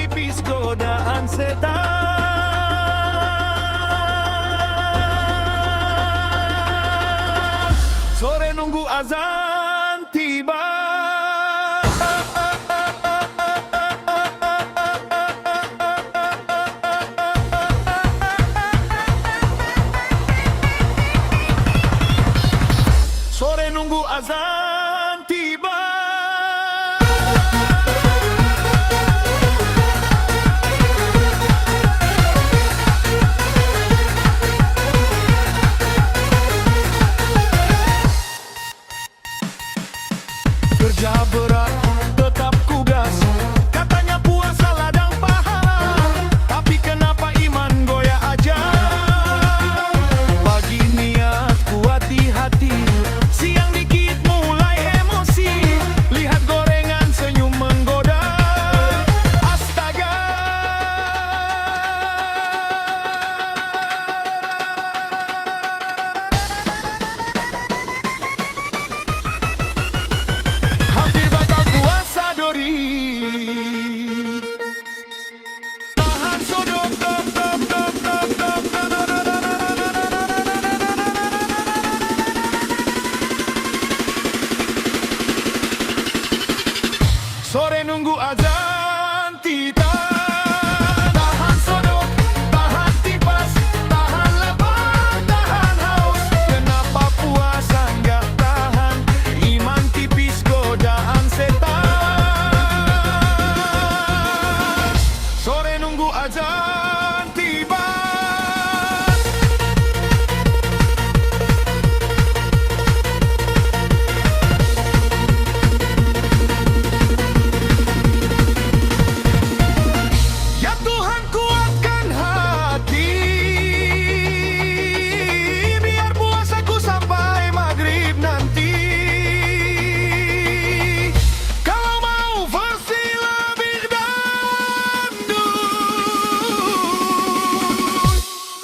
tipis godaan setan. Sore nunggu azan tiba. Sore nunggu azan tiba. Kerja berat, tetap kugas. Katanya puasa ladang pahala, tapi kenapa iman goyah aja? Pagi niat kuat di hati, siang dikit mulai emosi. Lihat gorengan senyum menggoda. Astaga. Hampir batal puasa dori. Tahan sodok, dok, dok, dok, dok, dok, sore nunggu azan tita. Tahan sodok, tahan tipas, tahan lapar, tahan haus. Kenapa puasa nggak tahan? Iman tipis godaan setan. Sore nunggu azan tiba. Ya Tuhan kuatkan hati, biar puasaku sampai maghrib nanti. Kalau mau versi lebih dangdut,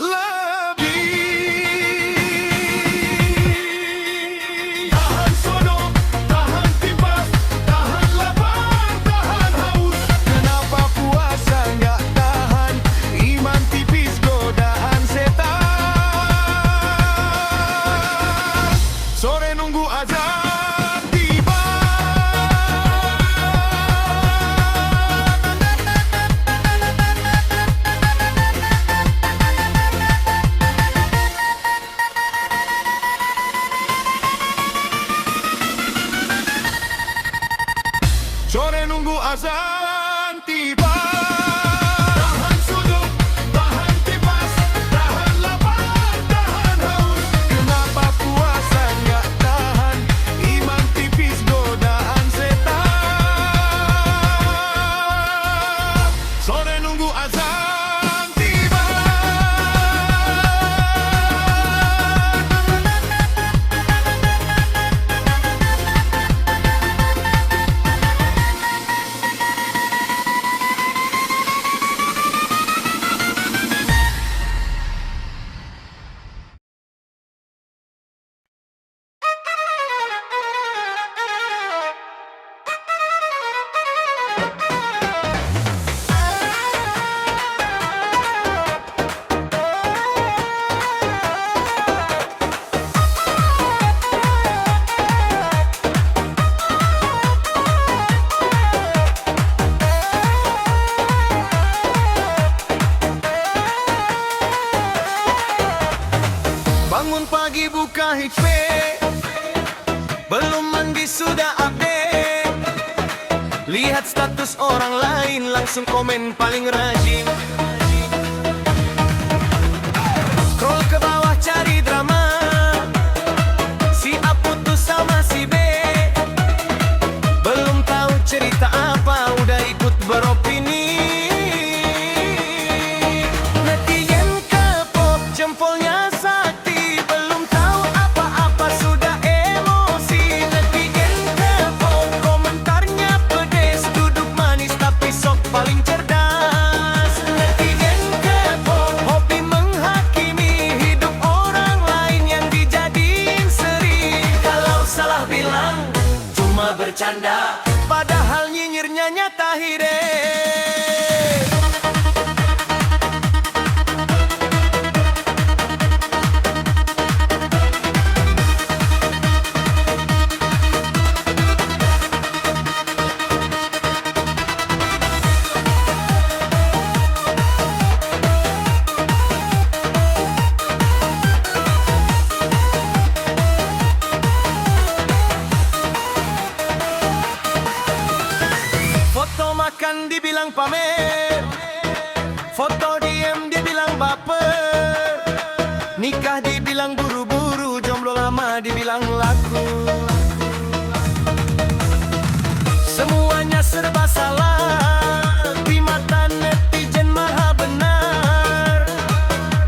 lebih. Tahan sodok, tahan tipas, tahan lapar, tahan haus. Kenapa puasa nggak tahan? Iman tipis godaan setan. Sore nunggu azan tiba. Sore nunggu azan tiba. Tahan sudut, tahan tipas, tahan lapar, tahan haus. Kenapa puasa nggak tahan? Iman tipis godaan setan. Sore nunggu azan tiba. Bangun pagi buka HP, belum mandi sudah update. Lihat status orang lain langsung komen paling rajin. Scroll ke bawah cari drama, si A putus sama si B. Belum tahu cerita apa udah ikut beropini. Netizen kepop jempolnya sakti, belum tahu apa-apa sudah emosi. Netizen kepop komentarnya pedes, duduk manis tapi sok paling cerdas. Netizen Nikah dibilang buru-buru, jomblo lama dibilang laku. Semuanya serba salah di mata netizen, maha benar.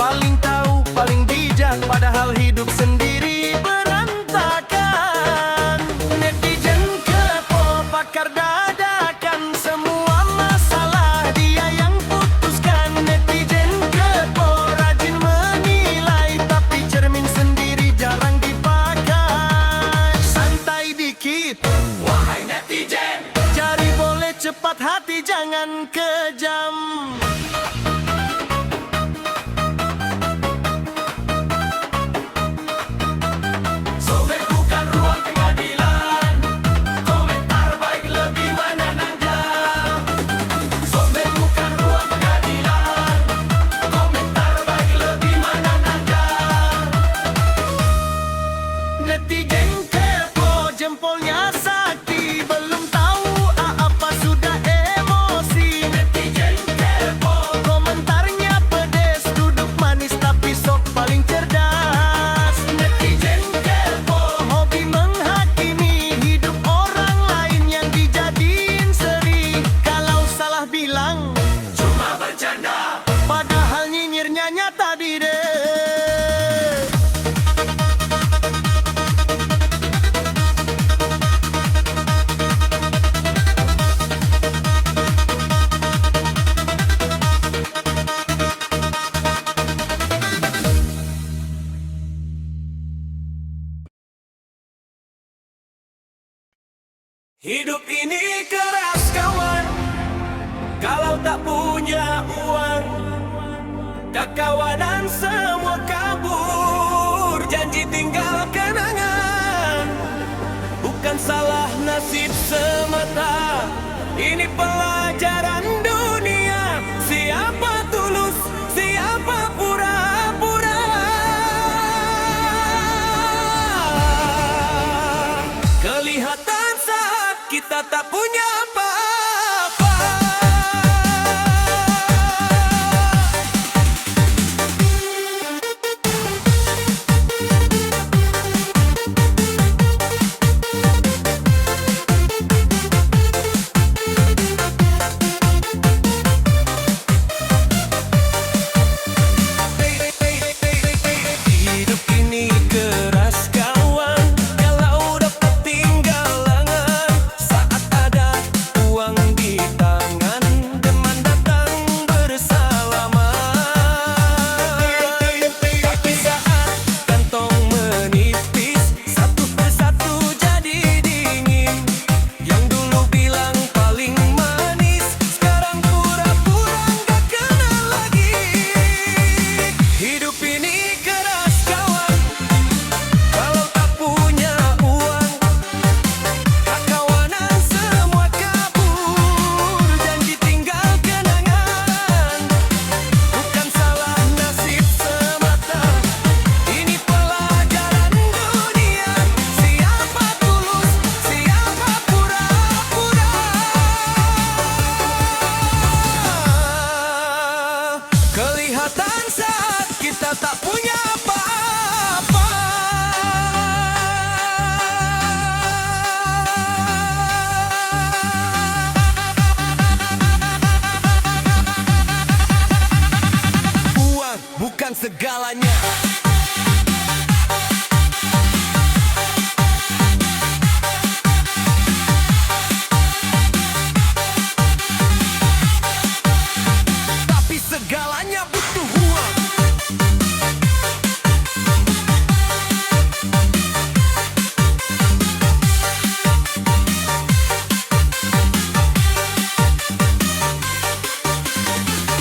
Paling tahu, paling bijak, padahal hidup sendiri berantakan. Netizen kepo, pakar dadakan, semua masalah dia yang putuskan. Netizen kepo, rajin menilai, tapi cermin sendiri jarang dipakai. Santai dikit, wahai netizen, cari boleh cepat hati, jangan kejam. Sobek bukan ruang pengadilan, komentar baik lebih menenangkan. Sobek bukan ruang pengadilan, komentar baik lebih menenangkan. Netizen kepo, jempolnya sakti, belum tahu apa sudah emosi. Netizen kepo, komentarnya pedes, duduk manis tapi sok paling cerdas. Netizen kepo, hobi menghakimi hidup orang lain yang dijadiin seri. Kalau salah bilang cuma bercanda, padahal nyinyirnya nyata di deh. Hidup ini keras kawan, kalau tak punya uang, kekawanan semua kabur, janji tinggal kenangan. Bukan salah nasib semata, ini pelajaran dunia. Siapa tulus, siapa pura-pura. Kelihatan saat kita tak punya apa-apa. Hidup ini keras kawan, kalau dapat tinggal lengan. Saat ada uang di tangan, teman datang bersalaman. Tapi saat kantong menipis, satu persatu jadi dingin. Yang dulu bilang paling manis, sekarang pura-pura nggak kenal lagi. Hidup ini keras kawan, kalau tak punya uang, kekawanan semua kabur, janji tinggal kenangan. Bukan salah nasib semata, ini pelajaran dunia. Siapa tulus, siapa pura-pura. Kelihatan saat kita tak punya apa-apa. Uang bukan segalanya. Tapi segalanya butuh uang.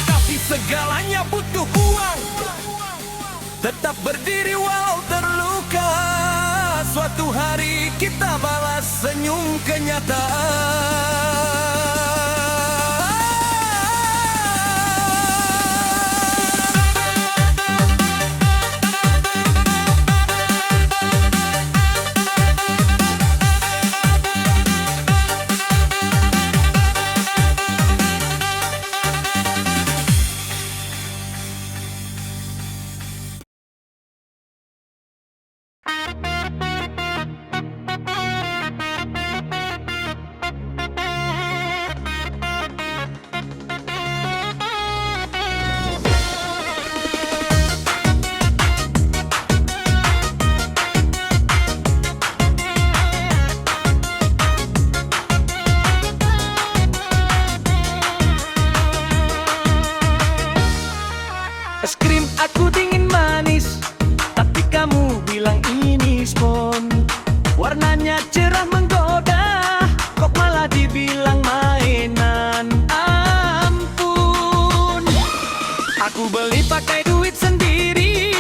Tapi segalanya butuh uang. Tetap berdiri walau terluka. Suatu hari kita balas senyum kenyataan. Aku beli pakai duit sendiri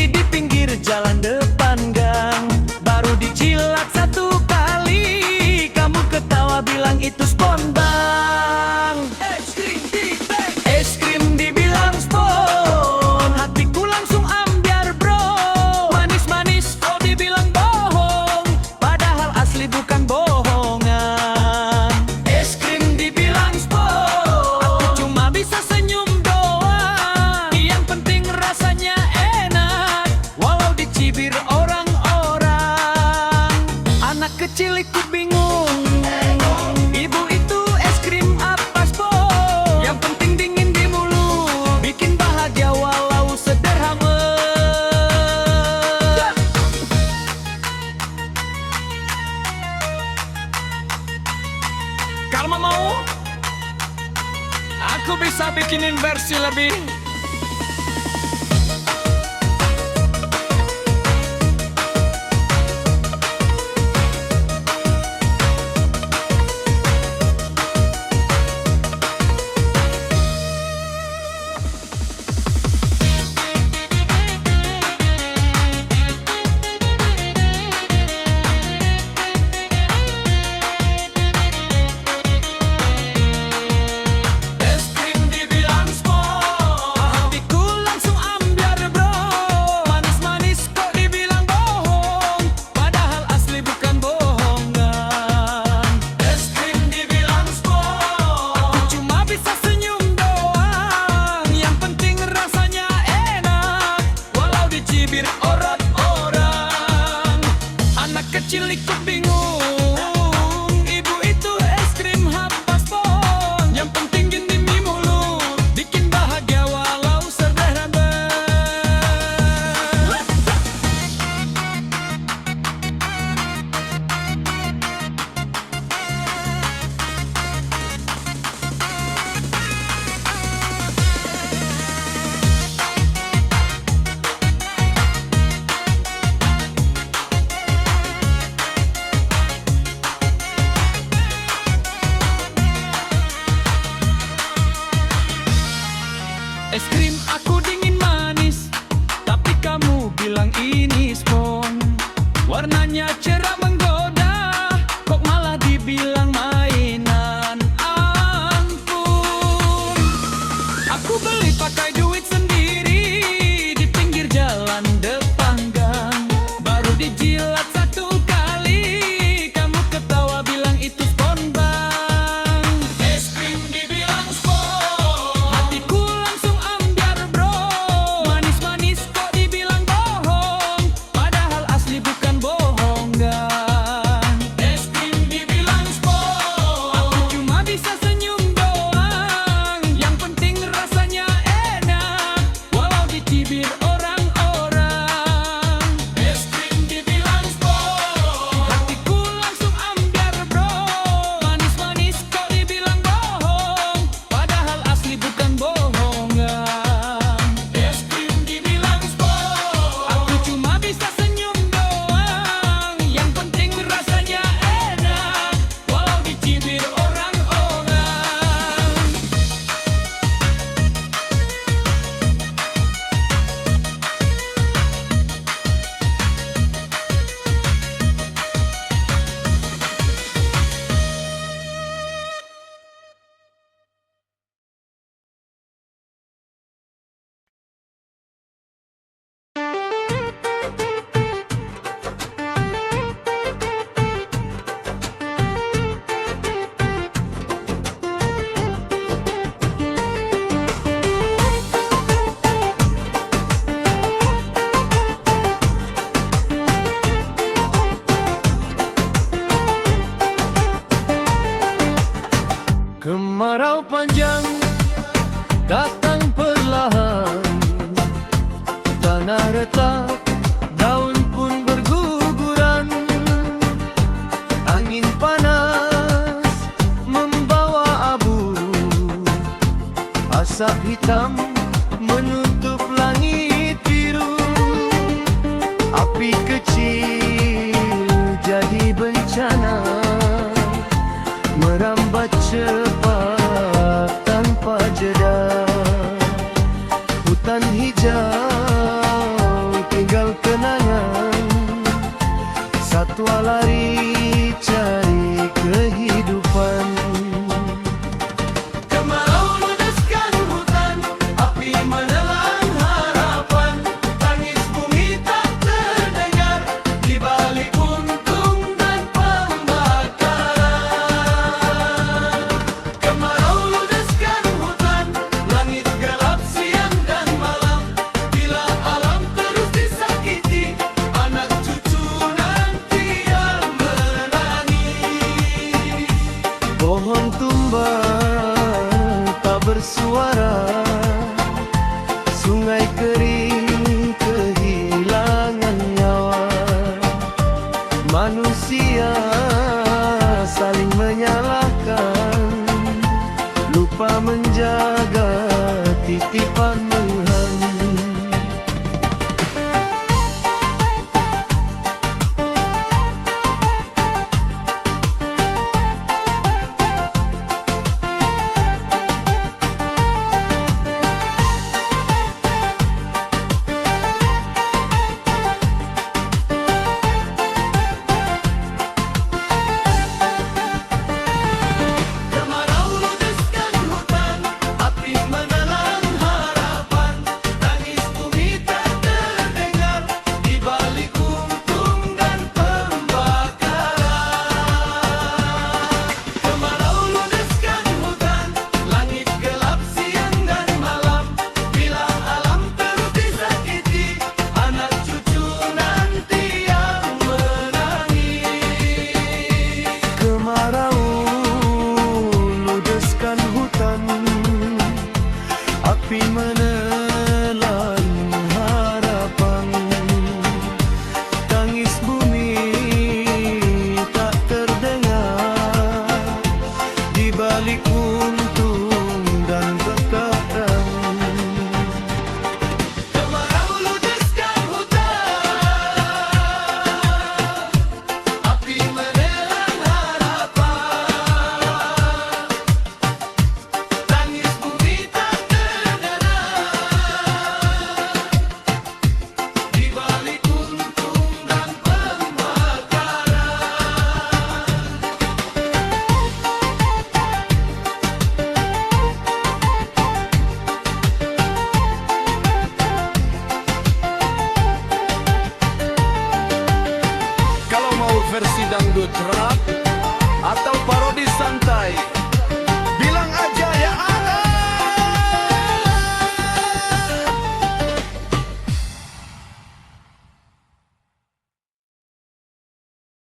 di pinggir jalan depan gang. Baru dijilat satu kali, kamu ketawa bilang itu spon bang. Es krim dibilang spon, hatiku langsung ambiar bro. Manis-manis kau dibilang bohong, padahal asli bukan bohongan. Es krim dibilang spon, aku cuma bisa senyum doang. Yang penting rasanya enak, walau dicibir orang-orang. Anak kecil ikut bingung, ibu itu es krim apa spon? Yang penting dingin di mulut, bikin bahagia walau sederhana. Kalau mau, aku bisa bikinin versi lebih. Es krim dibilang spon, hatiku langsung ambiar bro. Manis-manis kok dibilang bohong, padahal asli bukan bohongan. Es krim dibilang spon, aku cuma bisa senyum doang. Yang penting rasanya enak, walau dicibir orang-orang. Anak kecil ikut bingung, ibu itu es krim apa spon? Yang penting gini di mulut, bikin bahagia walau sederhana. Es krim aku dingin manis, tapi kamu bilang ini spon. Warnanya cerah menggoda, kok malah dibilang mainan. Ampun, aku beli pakai duit sendiri di pinggir jalan depan gang. Baru dijilat satu kali, kamu ketawa bilang itu spon bang. Es krim dibilang spon, hatiku langsung ambiar bro. Manis-manis kok dibilang bohong, padahal asli bukan bohongan. Es krim dibilang spon, aku cuma bisa senyum doang. Yang penting rasanya enak, walau dicibir orang-orang. Es krim dibilang spon, hatiku langsung ambiar bro. Manis-manis kok dibilang bohong, padahal asli bukan bohongan. Es krim dibilang spon, aku cuma bisa senyum doang. Yang penting rasanya enak, walau dicibir orang-orang. Kemarau panjang datang perlahan, tanah retak, daun pun berguguran. Angin panas membawa abu, asap hitam menutup langit biru. Api kecil jadi bencana, merambat cepat tanpa jeda. hutan hijau tinggal kenangan, satwa lari cari kehidupan. Kemarau ludeskan hutan, api menelan harapan. Tangis bumi tak terdengar di balik puntung dan pembakaran. Kemarau ludeskan hutan, langit gelap siang dan malam. Bila alam terus disakiti, anak cucu nanti yang menangis. Pohon tumbang tak bersuara, sungai kering kehilangan nyawa. Manusia saling menyalahkan, lupa menjaga titipan Tuhan. Kemarau ludeskan hutan, api menelan harapan. Tangis bumi tak terdengar di balik puntung dan pembakaran. Kemarau ludeskan hutan, langit gelap siang dan malam. Bila alam terus disakiti, anak cucu nanti yang menangis. Kemarau ludeskan hutan, api menelan harapan. Tangis bumi tak terdengar di balik puntung dan bekaran. Kemarau ludeskan hutan, api menelan harapan. Tangis bumi tak terdengar di balik puntung dan pembakaran. Kalau mau versi dangdut rap,